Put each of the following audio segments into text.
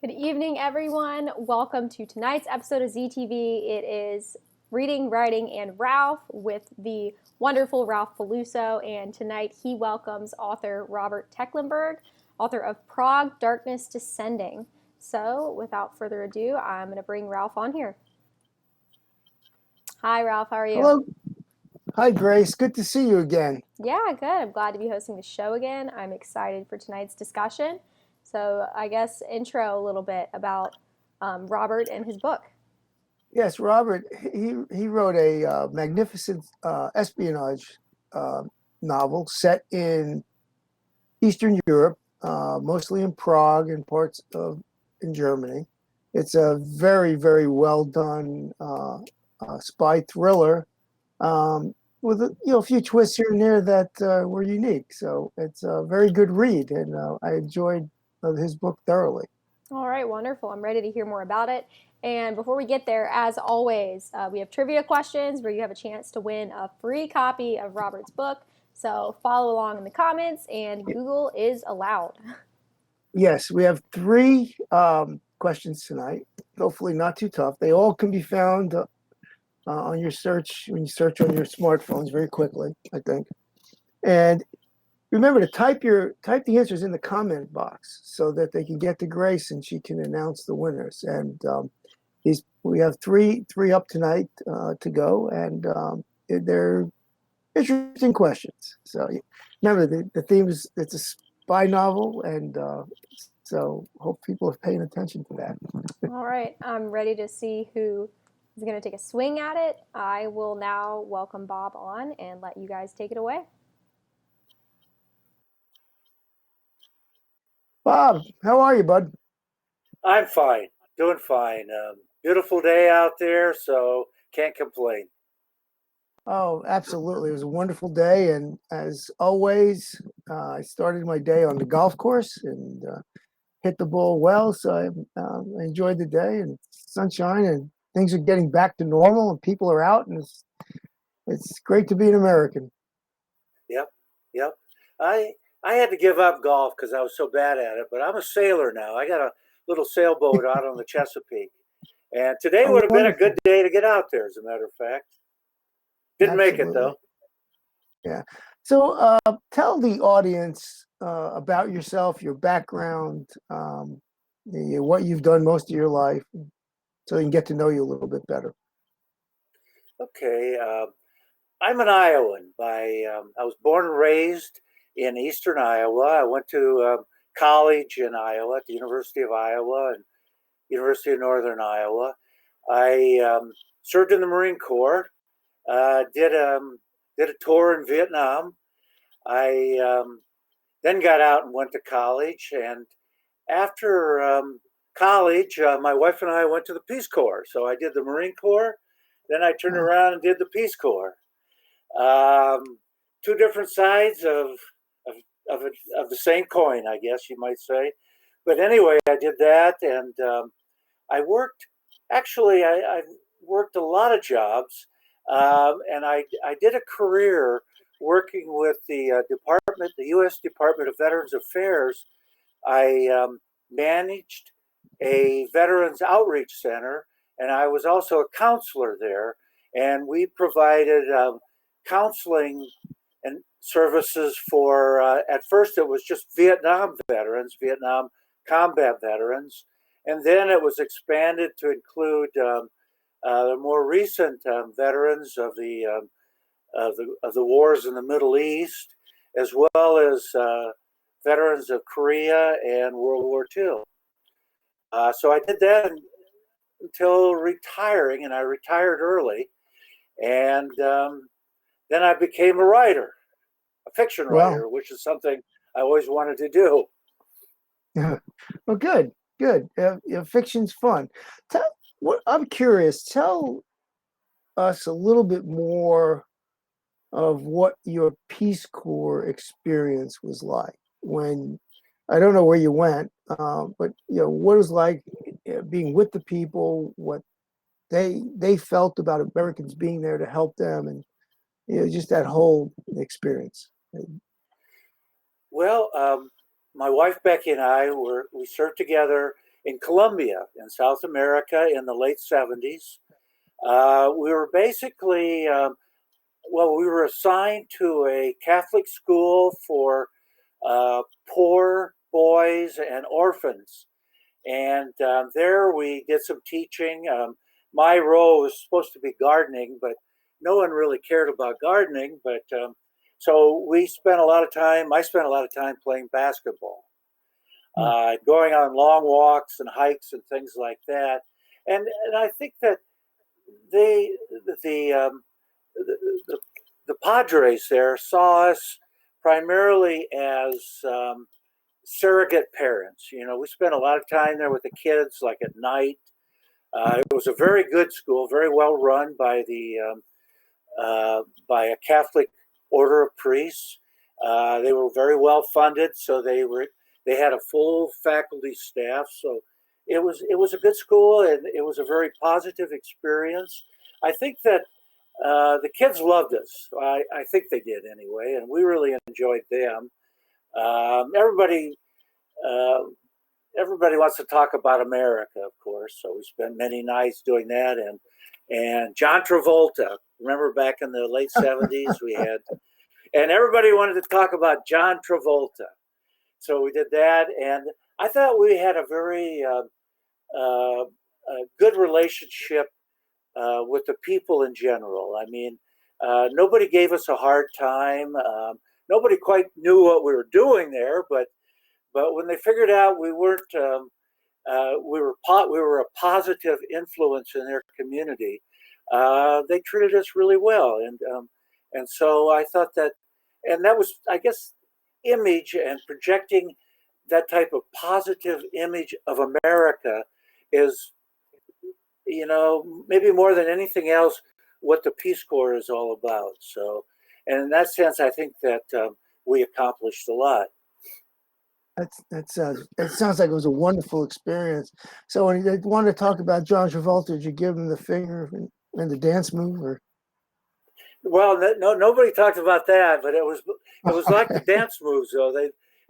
Good evening, everyone. Welcome to tonight's episode of ZTV. It is Reading, Writing, and Ralph with the wonderful Ralph Peluso. And tonight he welcomes author Robert Tecklenburg, author of Prague, Darkness Descending. So without further ado, I'm going to bring Ralph on here. Hi, Ralph. How are you? Hello. Hi, Grace. Good to see you again. Yeah, good. I'm glad to be hosting the show again. I'm excited for tonight's discussion. So I guess intro a little bit about Robert and his book. Yes, Robert, he wrote a magnificent espionage novel set in Eastern Europe, mostly in Prague and parts of in Germany. It's a very, very well done spy thriller with a few twists here and there that were unique. So it's a very good read, and I enjoyed his book thoroughly. All right, wonderful. I'm ready to hear more about it. And before we get there, as always, we have trivia questions where you have a chance to win a free copy of Robert's book. So follow along in the comments, and Google is allowed. Yes, we have three questions tonight. Hopefully not too tough. They all can be found on your search, when you search on your smartphones very quickly, I think. And remember to type the answers in the comment box so that they can get to Grace and she can announce the winners. And we have three up tonight to go, and they're interesting questions. So remember, the theme is it's a spy novel, and so hope people are paying attention to that. All right, I'm ready to see who is going to take a swing at it. I will now welcome Bob on and let you guys take it away. Bob, how are you, bud? I'm fine, doing fine. Beautiful day out there, so can't complain. Oh, absolutely. It was a wonderful day. And as always, I started my day on the golf course and hit the ball well. So I enjoyed the day and sunshine, and things are getting back to normal and people are out, and it's great to be an American. Yep. I had to give up golf because I was so bad at it, but I'm a sailor now. I got a little sailboat out on the Chesapeake. And today would have been a good day to get out there, as a matter of fact. Didn't make it, though. Yeah. So tell the audience about yourself, your background, what you've done most of your life, so they can get to know you a little bit better. Okay. I'm an Iowan. I was born and raised in eastern Iowa. I went to college in Iowa at the University of Iowa and University of Northern Iowa. I served in the Marine Corps. Did a tour in Vietnam. I then got out and went to college. And after college, my wife and I went to the Peace Corps. So I did the Marine Corps. Then I turned around and did the Peace Corps. Two different sides of the same coin, I guess you might say. But anyway, I did that, and I worked. Actually, I worked a lot of jobs. And I did a career working with the U.S. Department of Veterans Affairs. I managed a Veterans Outreach Center, and I was also a counselor there. And we provided counseling and services for, at first it was just Vietnam veterans, Vietnam combat veterans. And then it was expanded to include the more recent veterans of the wars in the Middle East, as well as veterans of Korea and World War II. So I did that until retiring, and I retired early. And then I became a writer, a fiction writer, which is something I always wanted to do. Well, good. Fiction's fun. I'm curious. Tell us a little bit more of what your Peace Corps experience was like. When I don't know where you went, but what it was like being with the people, what they felt about Americans being there to help them, and just that whole experience. Well, my wife Becky and I we served together in Colombia, in South America, in the late 70s. We were basically, we were assigned to a Catholic school for poor boys and orphans. And there we did some teaching. My role was supposed to be gardening, but no one really cared about gardening. But so I spent a lot of time playing basketball, going on long walks and hikes and things like that. And I think that the Padres there saw us primarily as surrogate parents. You know, we spent a lot of time there with the kids, like at night. It was a very good school, very well run by a Catholic order of priests. They were very well funded, so they had a full faculty staff. So it was a good school, and it was a very positive experience. I think that the kids loved us. I think they did anyway, and we really enjoyed them. Everybody wants to talk about America, of course. So we spent many nights doing that, and John Travolta. Remember back in the late 70s, and everybody wanted to talk about John Travolta. So we did that, and I thought we had a very good relationship with the people in general. I mean, nobody gave us a hard time. Nobody quite knew what we were doing there, but when they figured out we weren't, we were a positive influence in their community, they treated us really well, and so I thought that, and that was, I guess, image and projecting that type of positive image of America is, you know, maybe more than anything else, what the Peace Corps is all about. So, and in that sense, I think that we accomplished a lot. That sounds like it was a wonderful experience. So when you wanted to talk about John Travolta, did you give him the finger and the dance move, or? Well, no, nobody talked about that, but it was like the dance moves, though.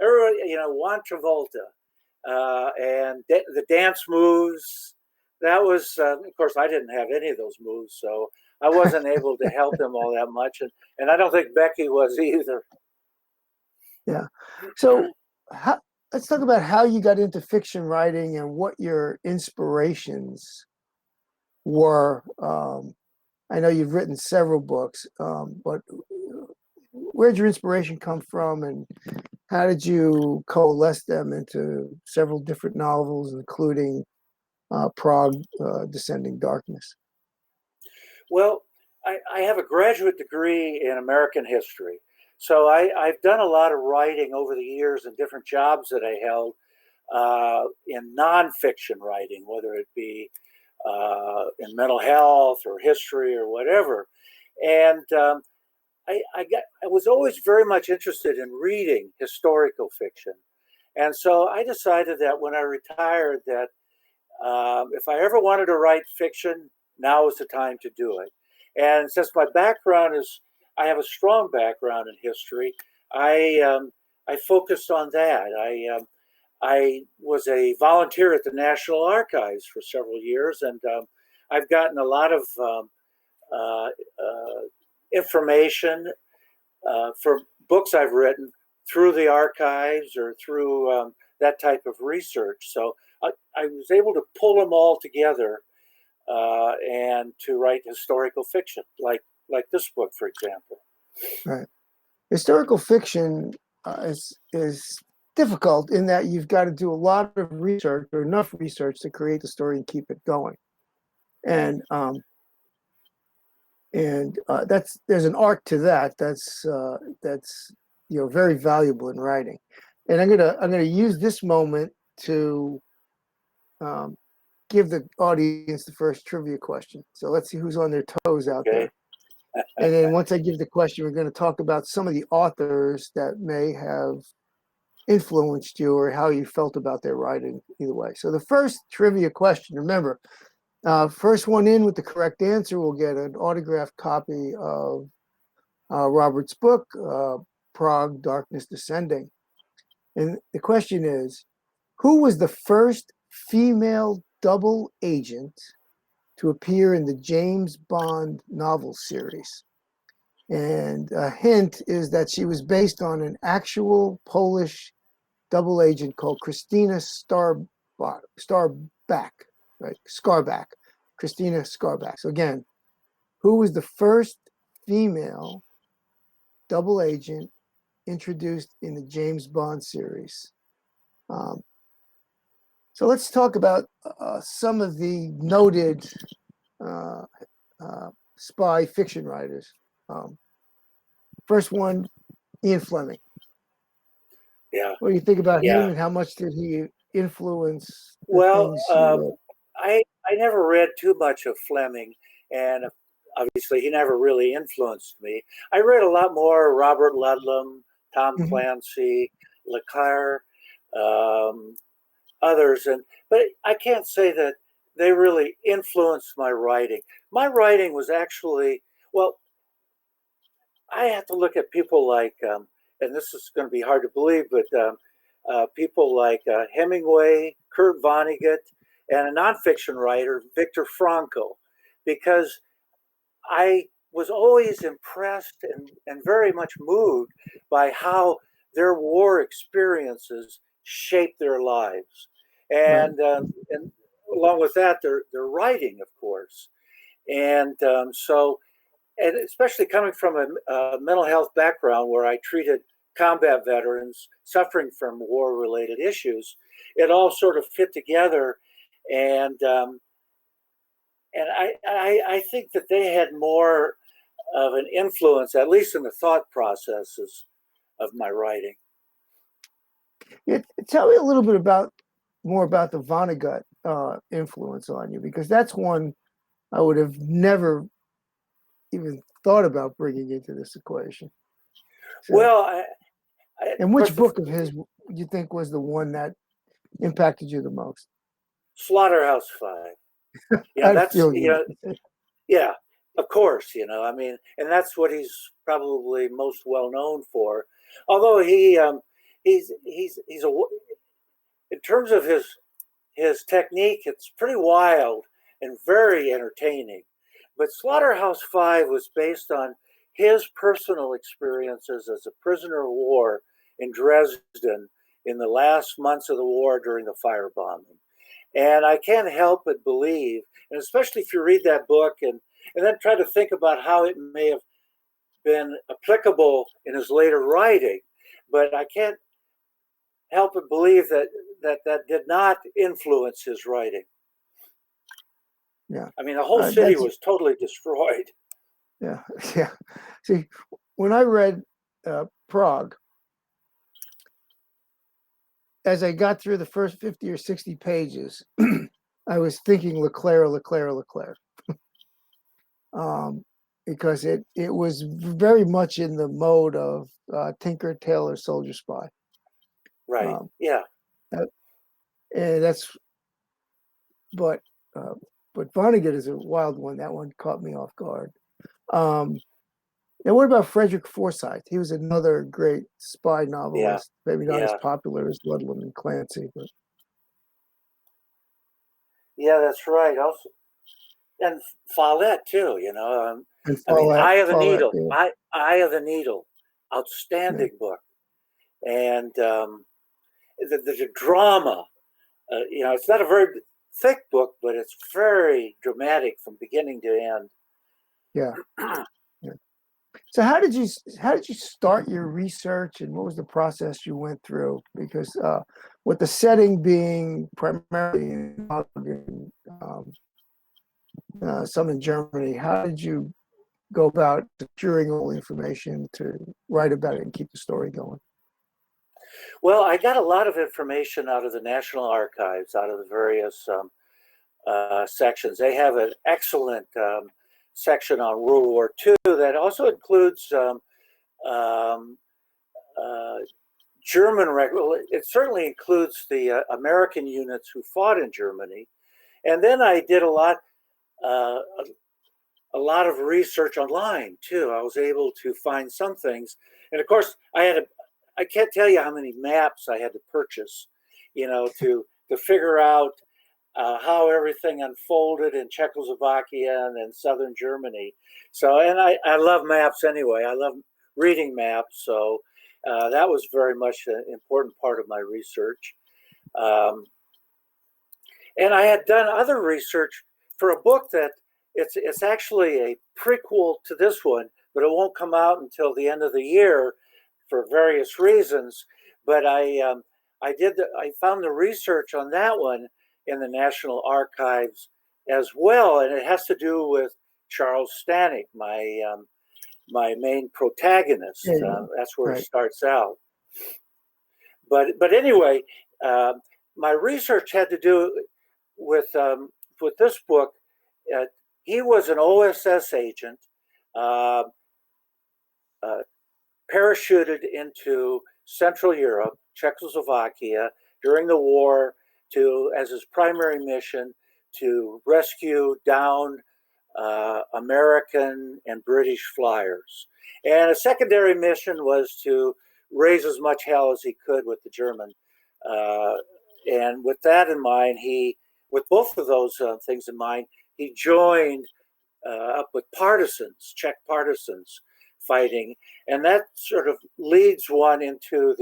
Everybody, you know, Juan Travolta, and the dance moves. That was, of course, I didn't have any of those moves, so I wasn't able to help him all that much, and I don't think Becky was either. Yeah. So let's talk about how you got into fiction writing and what your inspirations were. I know you've written several books, but where'd your inspiration come from, and how did you coalesce them into several different novels, including Prague, Descending Darkness? Well, I have a graduate degree in American history. So I've done a lot of writing over the years in different jobs that I held in nonfiction writing, whether it be in mental health or history or whatever. And I was always very much interested in reading historical fiction. And so I decided that when I retired that if I ever wanted to write fiction, now is the time to do it. And since my background is, I have a strong background in history, I focused on that. I was a volunteer at the National Archives for several years, and I've gotten a lot of information for books I've written through the archives or through that type of research. So I was able to pull them all together and to write historical fiction, like this book, for example. Right. Historical fiction is difficult in that you've got to do a lot of research, or enough research, to create the story and keep it going. And there's an art to that. That's very valuable in writing. And I'm gonna use this moment to give the audience the first trivia question. So let's see who's on their toes out there. And then once I give the question, we're going to talk about some of the authors that may have influenced you or how you felt about their writing, either way. So the first trivia question, remember, first one in with the correct answer will get an autographed copy of Robert's book, Prague, Darkness Descending. And the question is, who was the first female double agent to appear in the James Bond novel series. And a hint is that she was based on an actual Polish double agent called Christina Starback, right? Skarbak, Christina Skarbak. So again, who was the first female double agent introduced in the James Bond series? So let's talk about some of the noted spy fiction writers. First one, Ian Fleming. Yeah. What do you think about Yeah. him, and how much did he influence the Well, things you wrote? I never read too much of Fleming, and obviously he never really influenced me. I read a lot more Robert Ludlum, Tom Mhm. Clancy, Le Carre, others, but I can't say that they really influenced my writing. My writing was actually, well, I have to look at people like, and this is going to be hard to believe, but people like Hemingway, Kurt Vonnegut, and a nonfiction writer, Viktor Frankl, because I was always impressed and very much moved by how their war experiences shaped their lives. Right. And along with that, their writing, of course. And so, and especially coming from a mental health background where I treated combat veterans suffering from war-related issues, it all sort of fit together. And I think that they had more of an influence, at least in the thought processes of my writing. Yeah, tell me a little bit more about the Vonnegut influence on you, because that's one I would have never even thought about bringing into this equation. So, Well, and which book of his do you think was the one that impacted you the most? Slaughterhouse Five. I had a That's, feeling. yeah, of course, I mean, and that's what he's probably most well known for. Although he's a, in terms of his technique, it's pretty wild and very entertaining. But Slaughterhouse Five was based on his personal experiences as a prisoner of war in Dresden in the last months of the war during the firebombing. And I can't help but believe, and especially if you read that book and then try to think about how it may have been applicable in his later writing, but I can't help but believe that did not influence his writing. Yeah. I mean, the whole city That's, was totally destroyed. yeah, yeah. See, when I read Prague, as I got through the first 50 or 60 pages, I was thinking Leclerc, because it was very much in the mode of Tinker, Tailor, Soldier, Spy. Right. Yeah. And that's, but Vonnegut is a wild one. That one caught me off guard. Now, what about Frederick Forsyth? He was another great spy novelist. Yeah. Maybe not as Yeah. popular as Ludlum and Clancy, but Yeah, that's right. Also, and Follett too. and I mean, Follett, Eye of the Needle. yeah. Eye of the Needle, outstanding book, and the drama. It's not a very thick book, but it's very dramatic from beginning to end. Yeah. Yeah. So how did you start your research, and what was the process you went through? Because with the setting being primarily in Prague and some in Germany, how did you go about securing all the information to write about it and keep the story going? Well, I got a lot of information out of the National Archives, out of the various sections. They have an excellent section on World War II that also includes German records. It certainly includes the American units who fought in Germany. And then I did a lot of research online too. I was able to find some things, and of course, I can't tell you how many maps I had to purchase, to to figure out how everything unfolded in Czechoslovakia and in southern Germany. So, and I love maps anyway. I love reading maps. So that was very much an important part of my research. And I had done other research for a book that it's actually a prequel to this one, but it won't come out until the end of the year for various reasons. But I found the research on that one in the National Archives as well, and it has to do with Charles Stanek, my main protagonist. That's where it starts out. But anyway, my research had to do with this book. He was an OSS agent, parachuted into Central Europe, Czechoslovakia, during the war as his primary mission to rescue downed American and British flyers. And a secondary mission was to raise as much hell as he could with the German. And with that in mind, with both of those things in mind, he joined up with partisans, Czech partisans fighting, and that sort of leads one into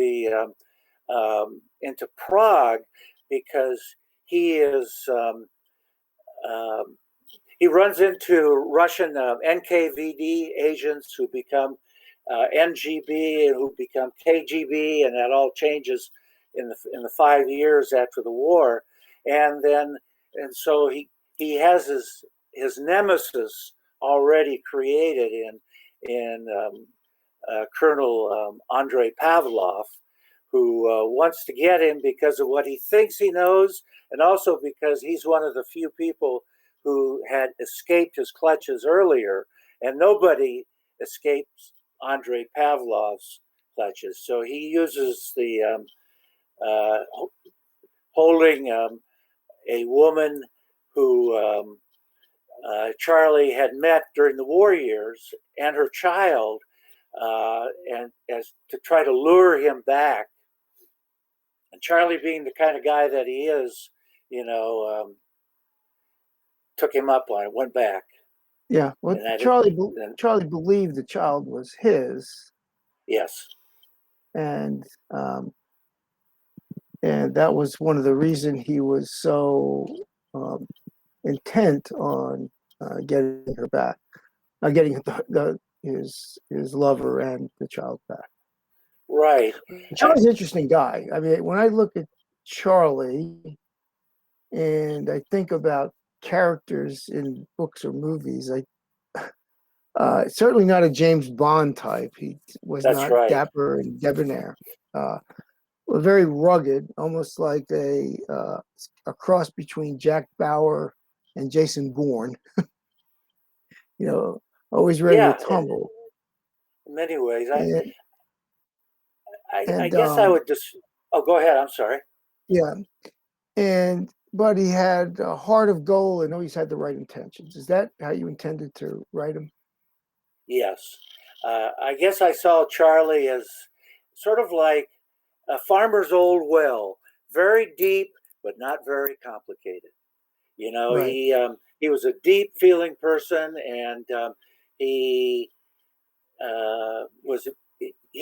into Prague, because he runs into Russian NKVD agents who become NGB and who become KGB, and that all changes in the 5 years after the war, and so he has his nemesis already created in Colonel Andrei Pavlov, who wants to get him because of what he thinks he knows, and also because he's one of the few people who had escaped his clutches earlier, and nobody escapes Andrei Pavlov's clutches. So he uses the holding a woman who Charlie had met during the war years, and her child, and as to try to lure him back. And Charlie, being the kind of guy that he is, took him up on it, went back. Yeah, well, Charlie believed the child was his. Yes. And that was one of the reasons he was so intent on getting her back, getting his lover and the child back. Right. Charlie's an interesting guy. I mean, when I look at Charlie and I think about characters in books or movies, certainly not a James Bond type. He was not dapper and debonair. Very rugged, almost like a cross between Jack Bauer and Jason Bourne. Always ready to tumble. In many ways, I guess I would just. Oh, go ahead. I'm sorry. Yeah, but he had a heart of gold and always had the right intentions. Is that how you intended to write him? Yes, I guess I saw Charlie as sort of like a farmer's old well, very deep but not very complicated. Right. He was a deep feeling person, and he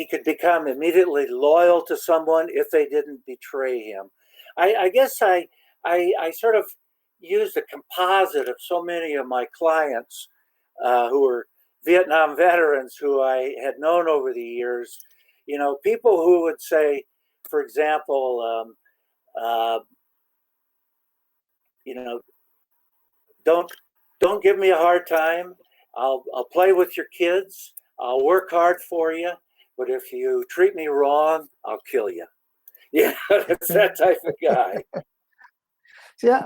could become immediately loyal to someone if they didn't betray him. I guess I sort of used a composite of so many of my clients who were Vietnam veterans who I had known over the years. People who would say, for example, don't give me a hard time. I'll play with your kids. I'll work hard for you. But if you treat me wrong, I'll kill you. Yeah, it's that type of guy. Yeah,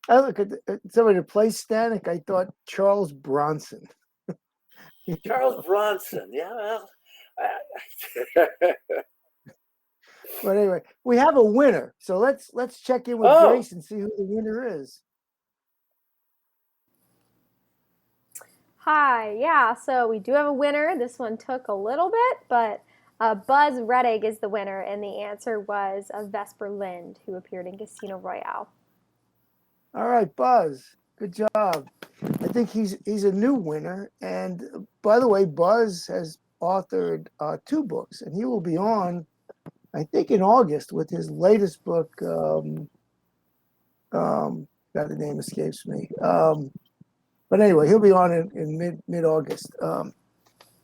I look at somebody to play Stanek. I thought Charles Bronson. Charles Bronson, yeah. Well, but anyway, we have a winner, so let's check in with Grace and see who the winner is. Hi, yeah. So we do have a winner. This one took a little bit, but Buzz Reddick is the winner, and the answer was Vesper Lind, who appeared in Casino Royale. All right, Buzz, good job. I think he's a new winner. And by the way, Buzz has authored 2 books, and he will be on, I think, in August with his latest book. God, the name escapes me. But anyway, he'll be on in mid August.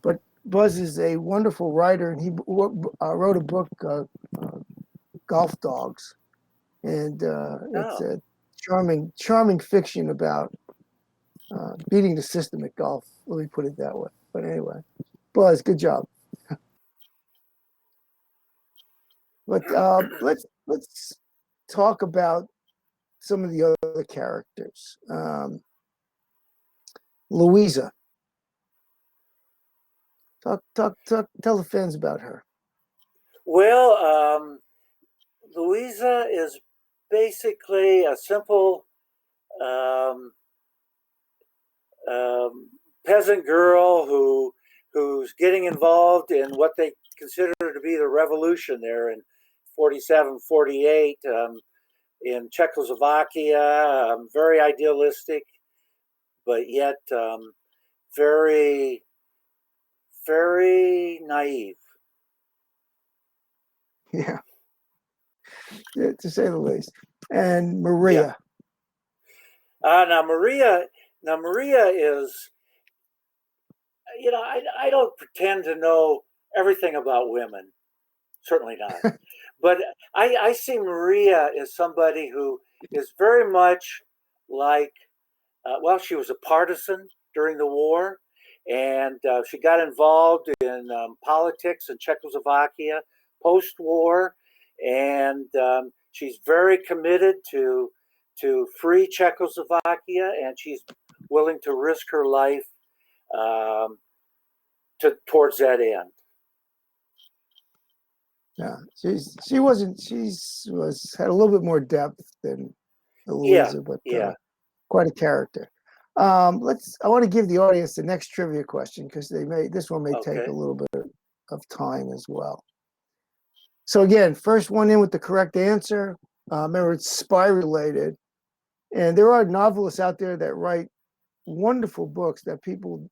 But Buzz is a wonderful writer, and he wrote a book, Golf Dogs, and it's a charming fiction about beating the system at golf. Let me put it that way. But anyway, Buzz, good job. But let's talk about some of the other characters. Louisa. Tell the fans about her. Well, Louisa is basically a simple peasant girl who's getting involved in what they consider to be the revolution there in 47, 48 in Czechoslovakia. Very idealistic, but yet very, very naive. Yeah, to say the least. And Maria. Now Maria is, I don't pretend to know everything about women, certainly not. But I see Maria as somebody who is very much like, she was a partisan during the war, and she got involved in politics in Czechoslovakia post-war, and she's very committed to free Czechoslovakia, and she's willing to risk her life towards that end. Yeah, she had a little bit more depth than Louisa, but quite a character. I want to give the audience the next trivia question because this one may take a little bit of time as well. So again, first one in with the correct answer. Remember, it's spy related, and there are novelists out there that write wonderful books that people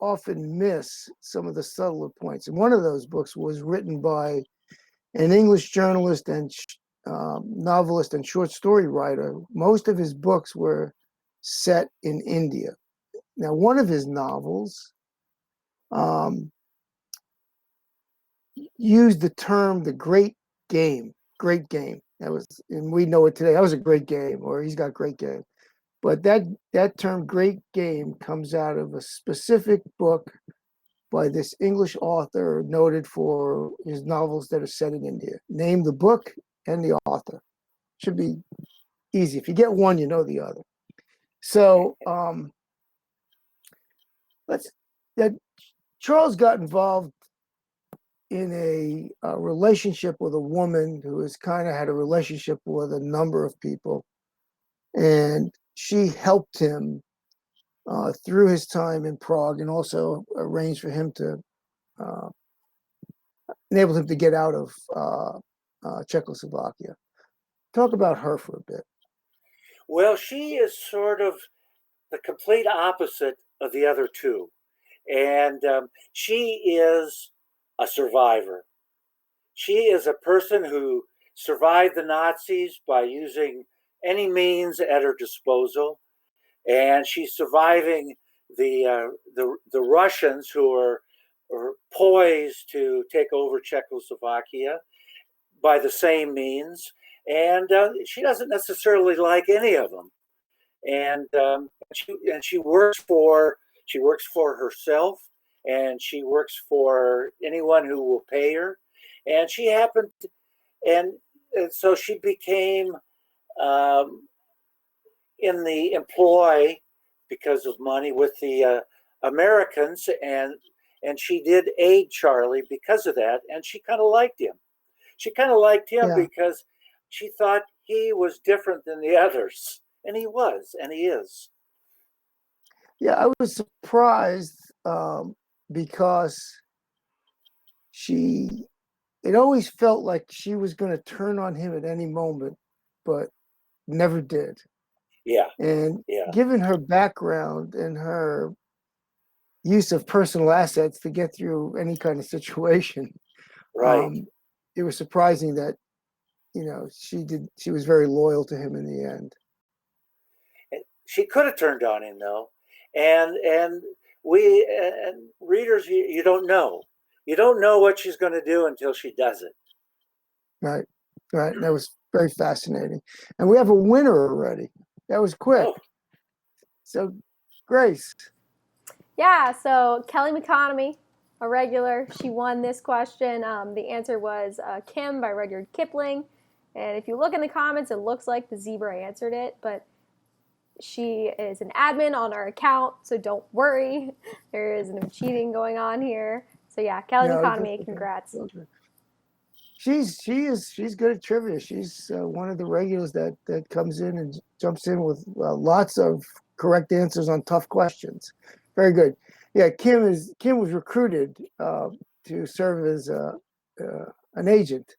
often miss some of the subtler points. And one of those books was written by an English journalist and novelist and short story writer. Most of his books were set in India. Now, one of his novels used the term "the great game." Great game. That was, and we know it today. That was a great game, or he's got great game. But that term "great game" comes out of a specific book by this English author noted for his novels that are set in India. Name the book and the author. Should be easy. If you get one, you know the other. So Charles got involved in a relationship with a woman who has kind of had a relationship with a number of people, and she helped him through his time in Prague, and also arranged for him to enabled him to get out of Czechoslovakia. Talk about her for a bit. Well, she is sort of the complete opposite of the other two. And she is a survivor. She is a person who survived the Nazis by using any means at her disposal. And she's surviving the Russians who are poised to take over Czechoslovakia by the same means. And she doesn't necessarily like any of them. And she works for herself, and she works for anyone who will pay her. And she happened, and so she became in the employ because of money with the Americans, and she did aid Charlie because of that, and she kind of liked him. She kind of liked him because she thought he was different than the others, and he was, and he is. Yeah, I was surprised because it always felt like she was going to turn on him at any moment, but never did. Yeah. And Yeah. given her background and her use of personal assets to get through any kind of situation, Right. it was surprising that, she was very loyal to him in the end. She could have turned on him though, and we and readers, you don't know. You don't know what she's going to do until she does it. Right. Right. That was very fascinating. And we have a winner already. That was quick. Oh, So, Grace. Yeah, so Kelly McConomy, a regular, she won this question. The answer was Kim by Rudyard Kipling. And if you look in the comments, it looks like the zebra answered it, but she is an admin on our account, so don't worry. There is no cheating going on here. So yeah, Kelly McConomy, congrats. Okay. She's good at trivia. She's one of the regulars that comes in and jumps in with lots of correct answers on tough questions. Very good. Yeah, Kim was recruited to serve as an agent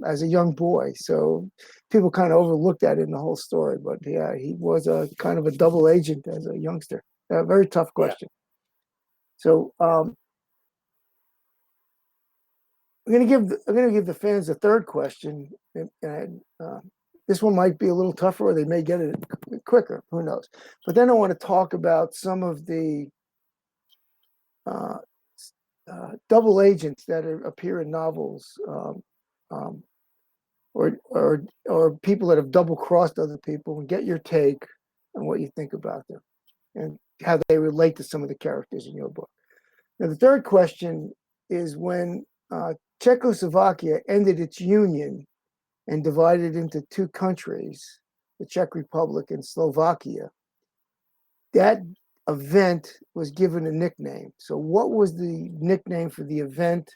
as a young boy. So people kind of overlooked that in the whole story. But yeah, he was a kind of a double agent as a youngster. Very tough question. Yeah. So I'm going to give the fans a third question, and this one might be a little tougher, or they may get it quicker. Who knows? But then I want to talk about some of the double agents that appear in novels, or people that have double crossed other people, and get your take on what you think about them and how they relate to some of the characters in your book. Now, the third question is when Czechoslovakia ended its union and divided into two countries, the Czech Republic and Slovakia. That event was given a nickname. So what was the nickname for the event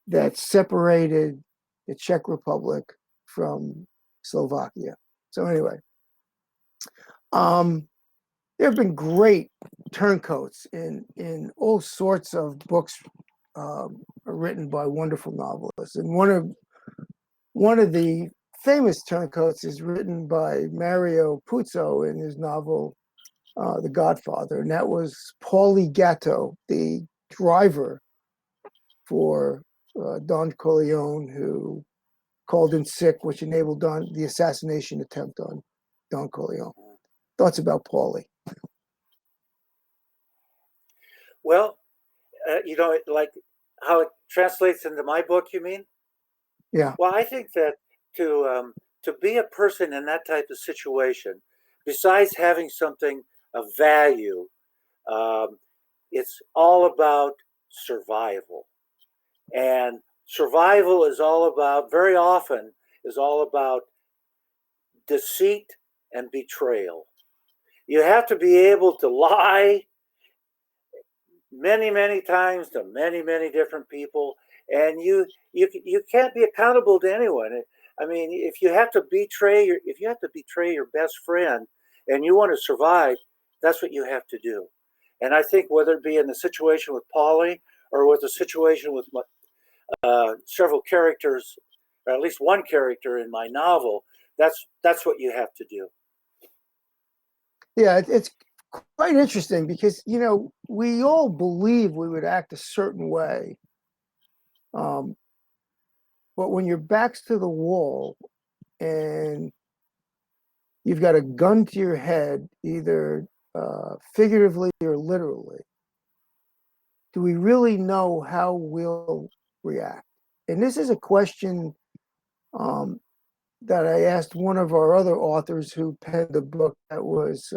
that separated the Czech Republic from Slovakia? So anyway, there have been great turncoats in all sorts of books written by wonderful novelists. And one of the famous turncoats is written by Mario Puzo in his novel, The Godfather. And that was Paulie Gatto, the driver for Don Corleone, who called in sick, which enabled the assassination attempt on Don Corleone. Thoughts about Paulie? Well, like how it translates into my book, you mean? Yeah. Well, I think that to be a person in that type of situation, besides having something of value, it's all about survival. And survival is all about, very often, is all about deceit and betrayal. You have to be able to lie many, many times to many, many different people, and you can't be accountable to anyone. I mean, if you have to betray your best friend, and you want to survive, that's what you have to do. And I think whether it be in the situation with Paulie or with the situation with several characters, or at least one character in my novel, that's what you have to do. Yeah, it's quite interesting because we all believe we would act a certain way, but when your back's to the wall and you've got a gun to your head, either figuratively or literally, do we really know how we'll react? And this is a question that I asked one of our other authors who penned a book that was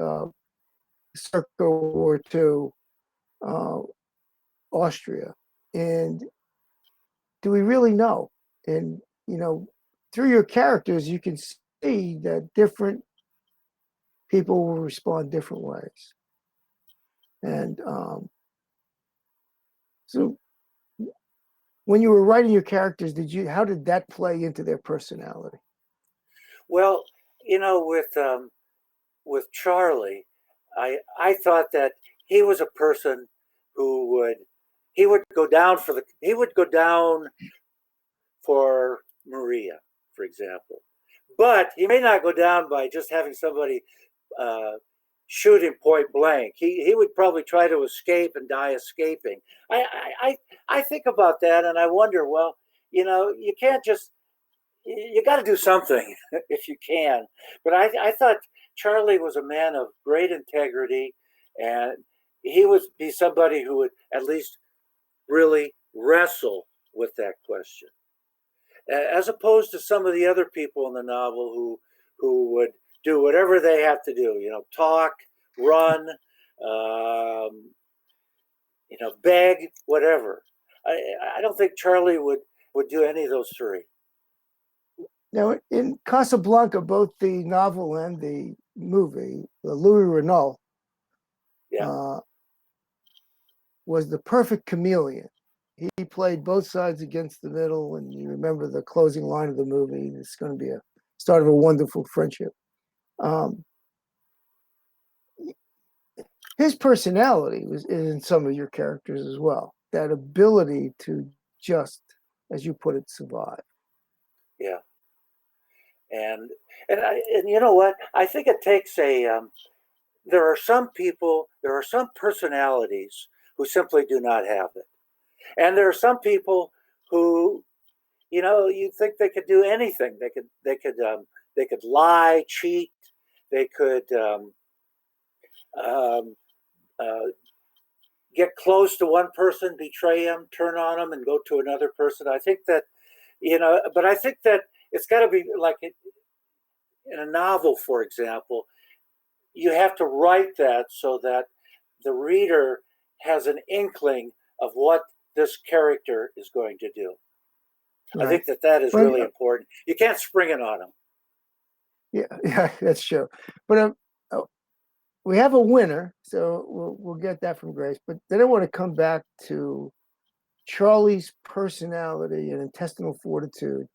circa World War II, Austria. And do we really know? And, through your characters, you can see that different people will respond different ways. And so when you were writing your characters, how did that play into their personality? Well, with Charlie, I thought that he was a person who would he would go down for Maria, for example. But he may not go down by just having somebody shoot him point blank. He would probably try to escape and die escaping. I think about that and I wonder, well, you can't just, you got to do something if you can. But I thought Charlie was a man of great integrity, and he would be somebody who would at least really wrestle with that question, as opposed to some of the other people in the novel who would do whatever they have to do, talk, run, beg, whatever. I don't think Charlie would do any of those three. Now, in Casablanca, both the novel and the movie, Louis Renault was the perfect chameleon. He played both sides against the middle, and you remember the closing line of the movie. It's going to be a start of a wonderful friendship. His personality is in some of your characters as well. That ability to just, as you put it, survive. Yeah. And you know what? I think it takes there are some personalities who simply do not have it. And there are some people who, you think they could do anything. They could lie, cheat. They could get close to one person, betray him, turn on him, and go to another person. I think that, but I think that it's got to be like in a novel, for example, you have to write that so that the reader has an inkling of what this character is going to do. Right. I think that is really important. You can't spring it on them. Yeah, that's true. But we have a winner, so we'll get that from Grace. But then I want to come back to Charlie's personality and intestinal fortitude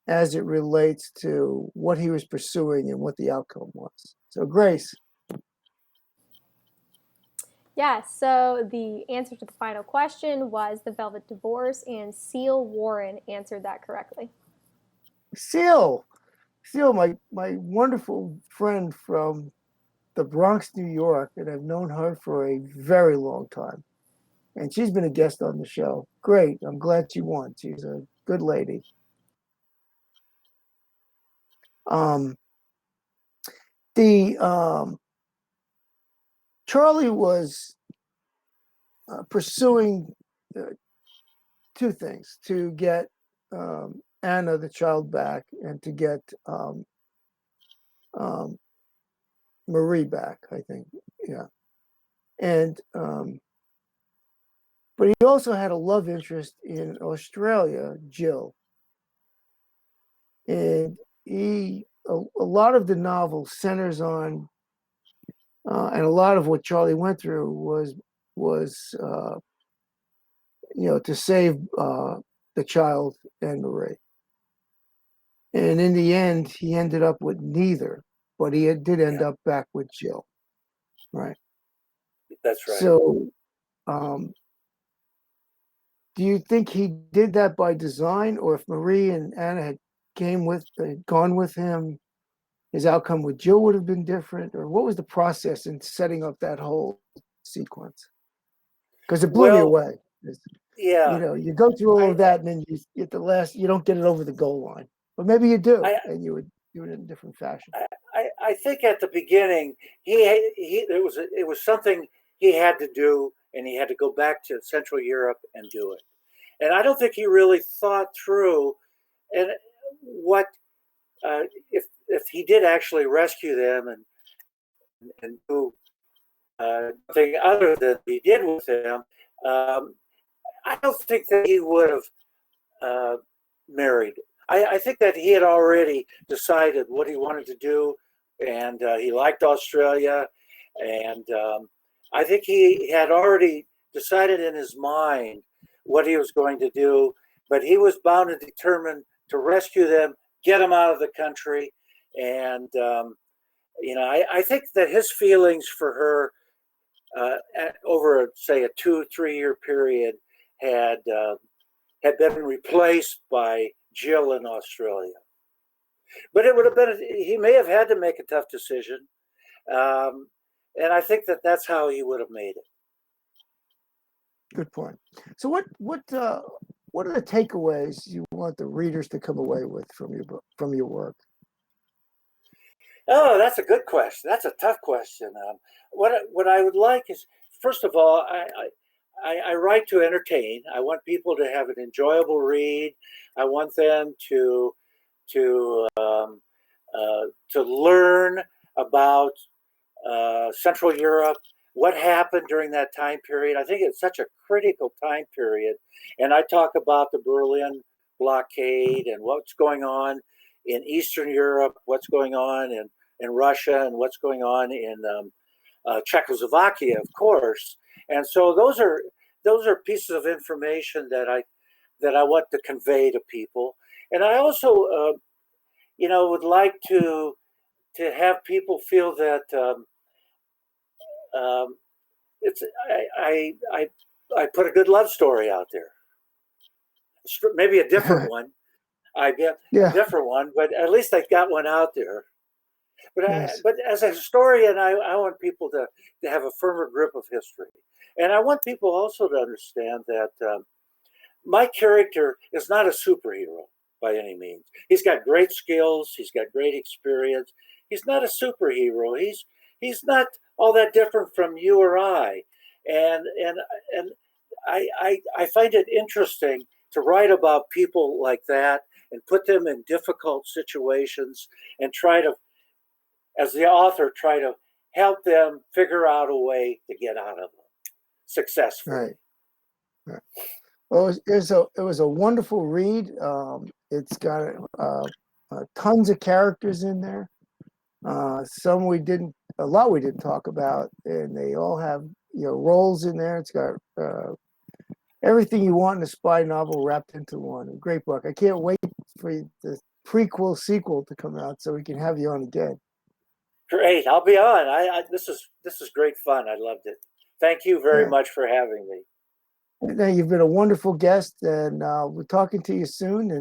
as it relates to what he was pursuing and what the outcome was. So, Grace. Yeah, so the answer to the final question was The Velvet Divorce, and Seal Warren answered that correctly. Seal, my wonderful friend from the Bronx, New York, and I've known her for a very long time. And she's been a guest on the show. Great. I'm glad she won. She's a good lady. Charlie was pursuing two things: to get Anna, the child, back, and to get Marie back, I think. Yeah. And but he also had a love interest in Australia, Jill. And a lot of the novel centers on, and a lot of what Charlie went through was to save the child and Marie. And in the end, he ended up with neither, but he did end up back with Jill. Right. That's right. So, do you think he did that by design, or if Marie and Anna had gone with him, his outcome with Jill would have been different? Or what was the process in setting up that whole sequence? Because it blew me away. Yeah. You go through all of that, and then you get the last. You don't get it over the goal line, but maybe you do, and you would do it in a different fashion. I think at the beginning, it was something he had to do, and he had to go back to Central Europe and do it. And I don't think he really thought through, and what if he did actually rescue them and do something other than he did with them. I don't think that he would have married. I think that he had already decided what he wanted to do, and he liked Australia, and I think he had already decided in his mind what he was going to do, but he was bound and determined to rescue them, get them out of the country, and I think that his feelings for her over, say, a 2-3 year period, had been replaced by Jill in Australia. But it would have been, he may have had to make a tough decision. And I think that's how he would have made it. Good point. So what are the takeaways you want the readers to come away with from your book, from your work? Oh, that's a good question. That's a tough question. What I would like is, first of all, I write to entertain. I want people to have an enjoyable read. I want them to learn about Central Europe, what happened during that time period. I think it's such a critical time period. And I talk about the Berlin blockade and what's going on in Eastern Europe, what's going on in Russia, and what's going on in Czechoslovakia, of course. And so those are pieces of information that I want to convey to people. And I also, would like to have people feel that I put a good love story out there. Maybe a different one. I get a different one, but at least I got one out there. But Yes. But as a historian, I want people to have a firmer grip of history, and I want people also to understand that my character is not a superhero by any means. He's got great skills. He's got great experience. He's not a superhero. He's not all that different from you or I, and I find it interesting to write about people like that and put them in difficult situations and try to, as the author, try to help them figure out a way to get out of them successfully. Right. Well, it was a wonderful read. It's got tons of characters in there. Some a lot we didn't talk about, and they all have roles in there. It's got everything you want in a spy novel wrapped into one. A great book. I can't wait for the sequel to come out so we can have you on again. Great, I'll be on. This is great fun. I loved it. Thank you very much for having me. You've been a wonderful guest, and we're talking to you soon.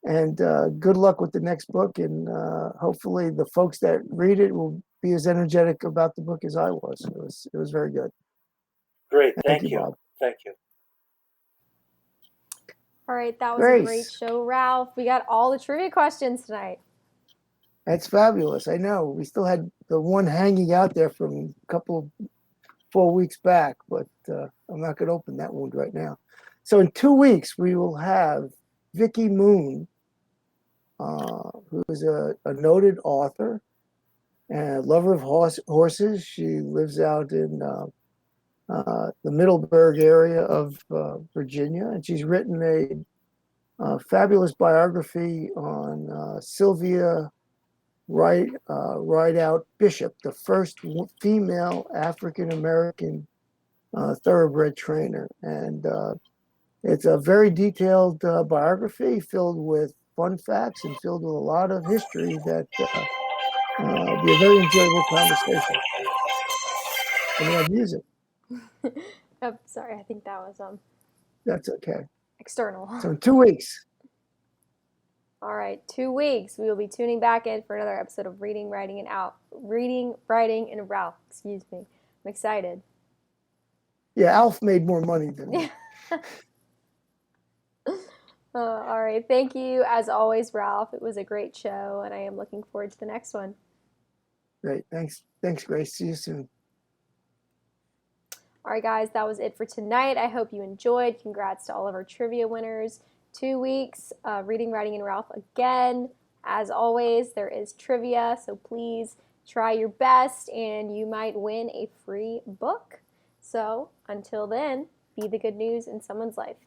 And good luck with the next book. And hopefully, the folks that read it will be as energetic about the book as I was. It was very good. Great, thank you, Bob. Thank you. All right, that was a great show, Ralph. We got all the trivia questions tonight. That's fabulous. I know. We still had the one hanging out there from a couple 4 weeks back, but I'm not going to open that wound right now. So in 2 weeks, we will have Vicki Moon, who is a noted author and a lover of horses. She lives out in the Middleburg area of Virginia, and she's written a fabulous biography on Sylvia Rideout Bishop, the first female African-American thoroughbred trainer. And it's a very detailed biography filled with fun facts and filled with a lot of history that will be a very enjoyable conversation. And we have music. Oh, sorry, I think that was That's okay. external. So in 2 weeks. All right, 2 weeks. We will be tuning back in for another episode of Reading, Writing, and Ralph. Excuse me. I'm excited. Yeah, Alf made more money than me. All right. Thank you, as always, Ralph. It was a great show, and I am looking forward to the next one. Great. Thanks, Grace. See you soon. All right, guys, that was it for tonight. I hope you enjoyed. Congrats to all of our trivia winners. 2 weeks, Reading, Writing, and Ralph again. As always, there is trivia, so please try your best, and you might win a free book. So until then, be the good news in someone's life.